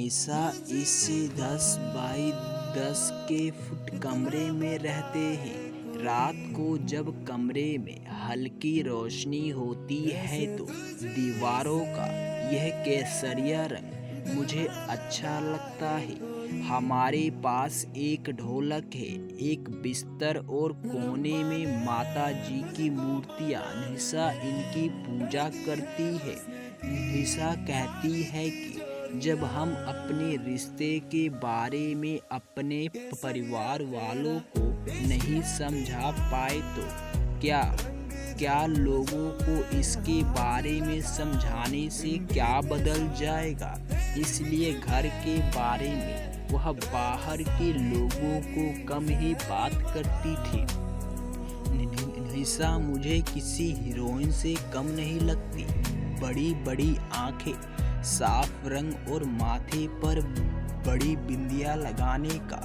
निशा इस 10 बाई 10 के फुट कमरे में रहते हैं। रात को जब कमरे में हल्की रोशनी होती है तो दीवारों का यह केसरिया रंग मुझे अच्छा लगता है। हमारे पास एक ढोलक है, एक बिस्तर और कोने में माता जी की मूर्तियाँ। निशा इनकी पूजा करती है। निशा कहती है कि जब हम अपने रिश्ते के बारे में अपने परिवार वालों को नहीं समझा पाए तो क्या क्या लोगों को इसके बारे में समझाने से क्या बदल जाएगा। इसलिए घर के बारे में वह बाहर के लोगों को कम ही बात करती थी। निशा मुझे किसी हीरोइन से कम नहीं लगती। बड़ी बड़ी आंखें, साफ रंग और माथे पर बड़ी बिंदिया लगाने का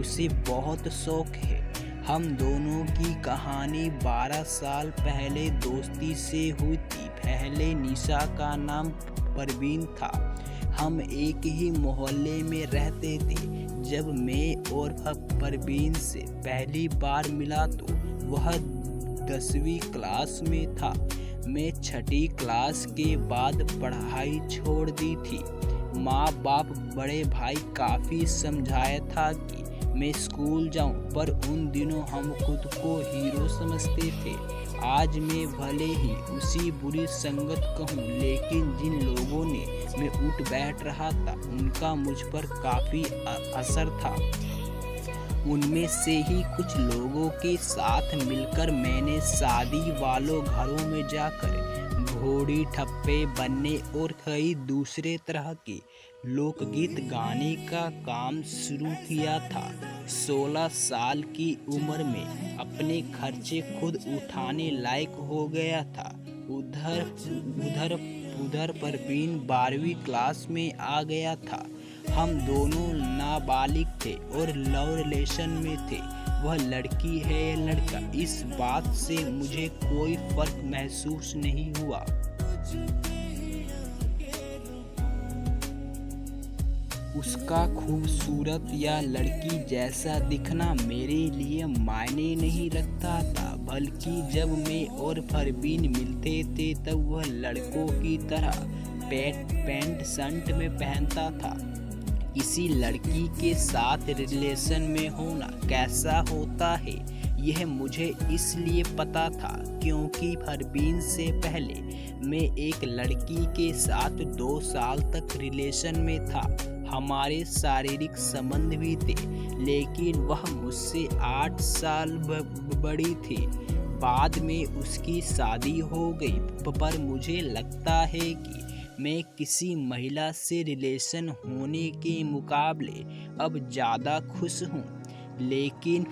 उसे बहुत शौक है। हम दोनों की कहानी 12 साल पहले दोस्ती से हुई थी। पहले निशा का नाम परवीन था। हम एक ही मोहल्ले में रहते थे। जब मैं और परवीन से पहली बार मिला तो वह 10वीं क्लास में था। मैं 6ठी क्लास के बाद पढ़ाई छोड़ दी थी। माँ बाप बड़े भाई काफ़ी समझाया था कि मैं स्कूल जाऊं, पर उन दिनों हम खुद को हीरो समझते थे। आज मैं भले ही उसी बुरी संगत कहूं, लेकिन जिन लोगों ने मैं उठ बैठ रहा था उनका मुझ पर काफ़ी असर था। उनमें से ही कुछ लोगों के साथ मिलकर मैंने शादी वालों घरों में जाकर घोड़ी ठप्पे बनने और कई दूसरे तरह के लोकगीत गाने का काम शुरू किया था। 16 साल की उम्र में अपने खर्चे खुद उठाने लायक हो गया था। उधर परवीन 12वीं क्लास में आ गया था। हम दोनों नाबालिग थे और लव रिलेशन में थे। वह लड़की है या लड़का, इस बात से मुझे कोई फर्क महसूस नहीं हुआ। उसका खूबसूरत या लड़की जैसा दिखना मेरे लिए मायने नहीं रखता था, बल्कि जब मैं और परवीन मिलते थे तब वह लड़कों की तरह पैंट शर्ट में पहनता था। किसी लड़की के साथ रिलेशन में होना कैसा होता है यह मुझे इसलिए पता था क्योंकि परवीन से पहले मैं एक लड़की के साथ 2 साल तक रिलेशन में था। हमारे शारीरिक संबंध भी थे, लेकिन वह मुझसे 8 साल बड़ी थी। बाद में उसकी शादी हो गई, पर मुझे लगता है कि मैं किसी महिला से रिलेशन होने के मुकाबले अब ज़्यादा खुश हूँ। लेकिन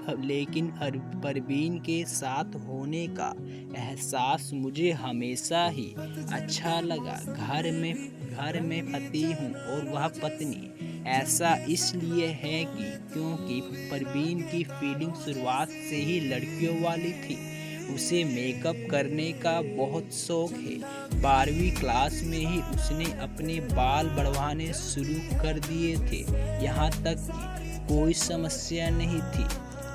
परवीन के साथ होने का एहसास मुझे हमेशा ही अच्छा लगा। घर में पति हूँ और वह पत्नी। ऐसा इसलिए है कि क्योंकि परवीन की फीलिंग शुरुआत से ही लड़कियों वाली थी। उसे मेकअप करने का बहुत शौक है। 12वीं क्लास में ही उसने अपने बाल बढ़वाने शुरू कर दिए थे। यहाँ तक कि कोई समस्या नहीं थी।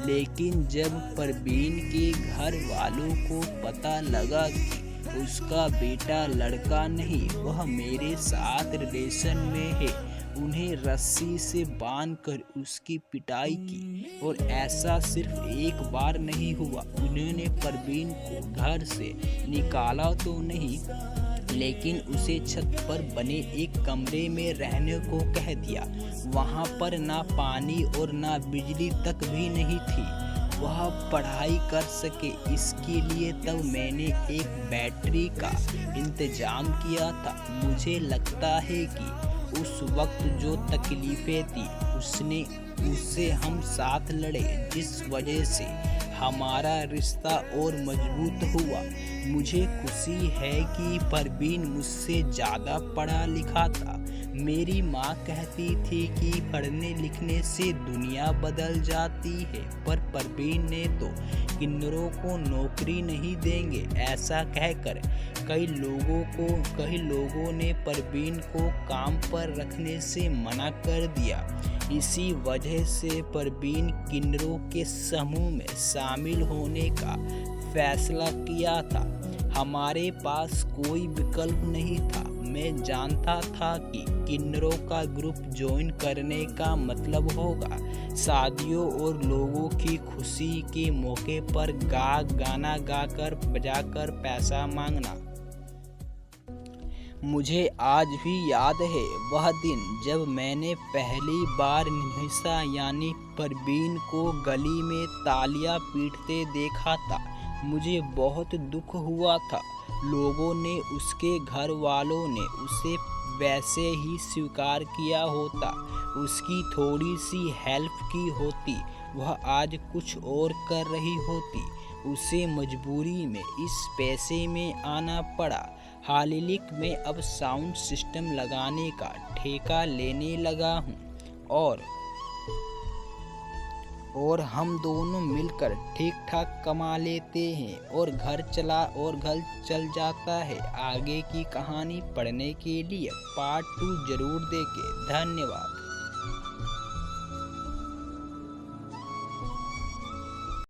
लेकिन जब परवीन के घर वालों को पता लगा कि उसका बेटा लड़का नहीं, वह मेरे साथ रिलेशन में है, उन्हें रस्सी से बांधकर उसकी पिटाई की। और ऐसा सिर्फ एक बार नहीं हुआ। उन्होंने परवीन को घर से निकाला तो नहीं, लेकिन उसे छत पर बने एक कमरे में रहने को कह दिया। वहाँ पर ना पानी और ना बिजली तक भी नहीं थी। वह पढ़ाई कर सके इसके लिए तब मैंने एक बैटरी का इंतजाम किया था। मुझे लगता है कि उस वक्त जो तकलीफें थी उससे हम साथ लड़े, जिस वजह से हमारा रिश्ता और मजबूत हुआ। मुझे खुशी है कि परवीन मुझसे ज़्यादा पढ़ा लिखा था, मेरी माँ कहती थी कि पढ़ने लिखने से दुनिया बदल जाती है, पर परवीन ने तो किन्नरों को नौकरी नहीं देंगे ऐसा कहकर कई लोगों ने परवीन को काम पर रखने से मना कर दिया। इसी वजह से परवीन किन्नरों के समूह में शामिल होने का फैसला किया था। हमारे पास कोई विकल्प नहीं था। मैं जानता था कि किन्नरों का ग्रुप ज्वाइन करने का मतलब होगा शादियों और लोगों की खुशी के मौके पर गाना गाकर बजाकर पैसा मांगना। मुझे आज भी याद है वह दिन जब मैंने पहली बार निमिषा यानी परवीन को गली में तालियां पीटते देखा था। मुझे बहुत दुख हुआ था। लोगों ने, उसके घर वालों ने उसे वैसे ही स्वीकार किया होता, उसकी थोड़ी सी हेल्प की होती, वह आज कुछ और कर रही होती। उसे मजबूरी में इस पेशे में आना पड़ा। हालिलिक में अब साउंड सिस्टम लगाने का ठेका लेने लगा हूँ और हम दोनों मिलकर ठीक ठाक कमा लेते हैं और घर चल जाता है। आगे की कहानी पढ़ने के लिए पार्ट 2 जरूर देखें। धन्यवाद।